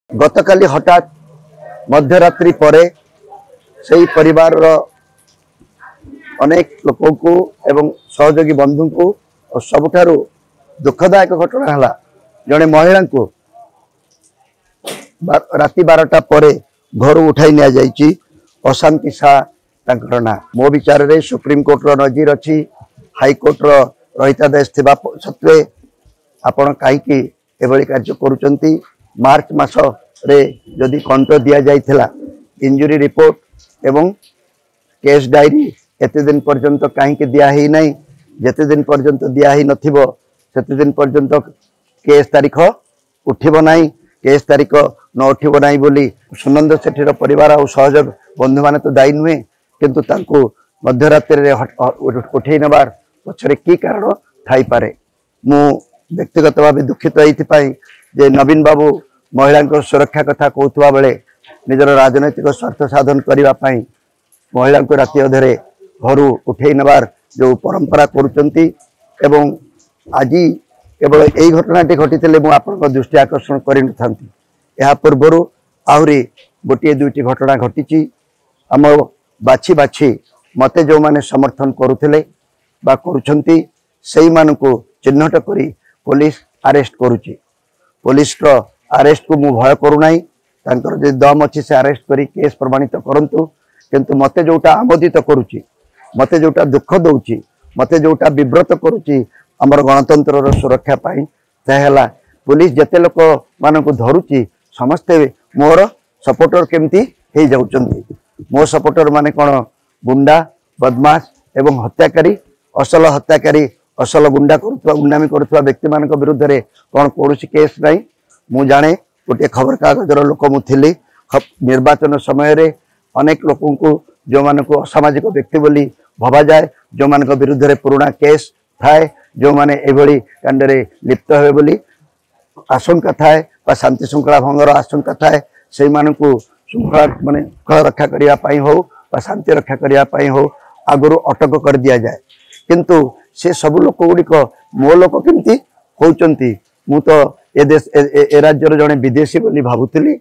गतकाली हठात मध्यरात्रि परे से परिवार अनेक लोक को एवं सहयोगी बंधु को और सबुठारु दुखदायक घटना है जड़े महिला को राति 12टा पर घर उठाई नि जाइए अशांति शाह ना मो विचार रे सुप्रीम कोर्ट रो नजीर अच्छी हाईकोर्ट रो रहितादेश थिबा सत्वे आपण कहीं एभली कार्य करुचंती। मार्च मास रे जदि कंट दिया जाइथिला इंजुरी रिपोर्ट एवं केस डायरी एते दिन पर्यंत कहीं दिया ही नहीं, जेते दिन पर्यंत दिया ही नथिबो सेते दिन पर्यंत केस तारीख उठिबो नहीं, केस तारीख न उठिबो नहीं बोली सुनंद सेठीर परिवार और सहयोग बंधु माने तो दायी नुहे, किंतु तांको मध्यरात्रि उठे नबार पछरे की कारण थाई पारे। मु व्यक्तिगत भाव दुखित होइथिपाई जे नवीन बाबू महिला सुरक्षा कथा कहूथुवा बेले निजर राजनैतिक स्वार्थ साधन करिवा पाई महिला को राति अधरे घर उठे नबार जो परंपरा करुचंती एवं आज केवल यही घटनाटी घटी मु आपन दृष्टि आकर्षण करि नथांती। या पूर्वर आहुरी गोटे दुईटी घटना घटी आम बाछी बाछी मते जो माने समर्थन करुथिले बा करुछंती सेही मानकु चिन्हट करी पुलिस अरेस्ट करुची। पुलिस रो अरेस्ट को मु भय करूनाई, तांकर जे दम अच्छी से अरेस्ट करी केस प्रमाणित करंतु, किंतु मते जोटा आमोदित करुची, मते जोटा दुख दउची, मते जोटा विव्रत करुची हमर गणतंत्र रो सुरक्षा पाई ताहेला पुलिस जते लोक मानकु धरुची समस्ते मोर सपोर्टर केमती हे जाउचंती। मो सपोर्टर माने कोन गुंडा बदमाश एवं हत्याकारी असल गुंडा करुवा गुंडामी करुवा व्यक्ति मानक विरुद्ध रे कोन कोनोसी केस नहीं। मु जाने गोटे खबर कागजर लोक मु थिली निर्वाचन समय रे अनेक लोकों को जो माने को असामाजिक व्यक्ति बोली भबा जाए, जो मानक विरुद्ध रे पुराना केस थाए, जो माने एभली कांड रे लिप्त होए बोली आशंका थाए बा शांति श्रृंखला भंगर आशंका थाए, से मानकु श्रृंखला माने रक्षा करिया पाई हो बा शांति रक्षा करिया पाई हो आगुरु अटक कर दिया जाए, किंतु से सब लोक गुड़िक मो लोक केमती होचंती। मु तो ए देश ए राज्यर जड़े विदेशी बोली भावुली,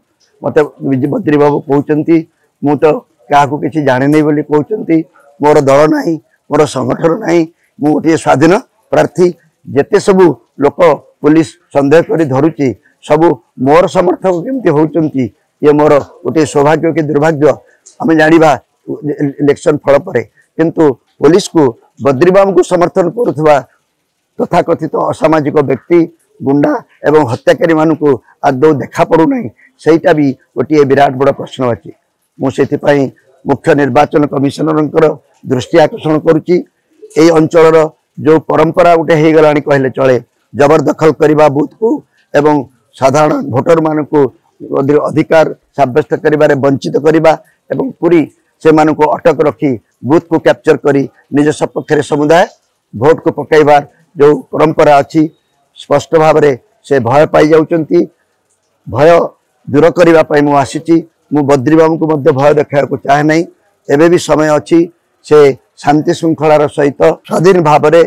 मत बद्री बाबू कहते मु तो क्या किसी जाने नहीं बोली कहते, मोर दल नहीं, मोर संगठन नहीं, मु गोटे स्वाधीन प्रार्थी। जेते सबू लोक पुलिस संदेह करी धरुची सबू मोर समर्थक केमती होचंती, ये मोर गोटे सौभाग्य कि दुर्भाग्य आम जानिबा इलेक्शन फल पर, किंतु पुलिस को बद्रीबाबू को समर्थन करुवा तथाकथित असामाजिक व्यक्ति गुंडा एवं हत्याकारी मानू आदौ देखा पड़ूना, सहीटा भी गोटे विराट बड़ प्रश्नवाची। मुझे मुख्य निर्वाचन कमिशनर दृष्टि आकर्षण करुच्ची यही अंचल जो परंपरा गोटे हो गला कहले चले, जबरदखल करने बूथ को एवं साधारण भोटर मान को अधिकार सब्यस्त कर वंचित करने एवं पूरी से मानू अटक रखी बूथ को कैप्चर करी निज सपक्ष समुदाय भोट को पकईबार जो परंपरा अच्छी स्पष्ट भाव से भय पाई जाउचंती। भय दूर करने मु आसी मु बद्रीबाबू को मध्य भय देखा चाहे नहीं। एबे भी समय अच्छी से शांति श्रृंखलार सहित स्वाधीन भाव में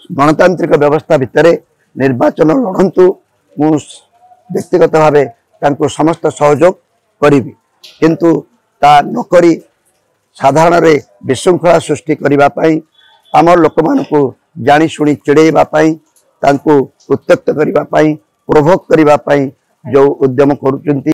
गणतांत्रिक व्यवस्था भितर निर्वाचन लड़ंतु। मु व्यक्तिगत भाव समस्त सहयोग करी, किंतु ता नकरी साधारण रे विशृंखला सृष्टि करने आम लोक मानू जानी शुणी चिड़ेवाई तांको उत्त्यक्त करने प्रोभोक करने जो उद्यम करुचंती।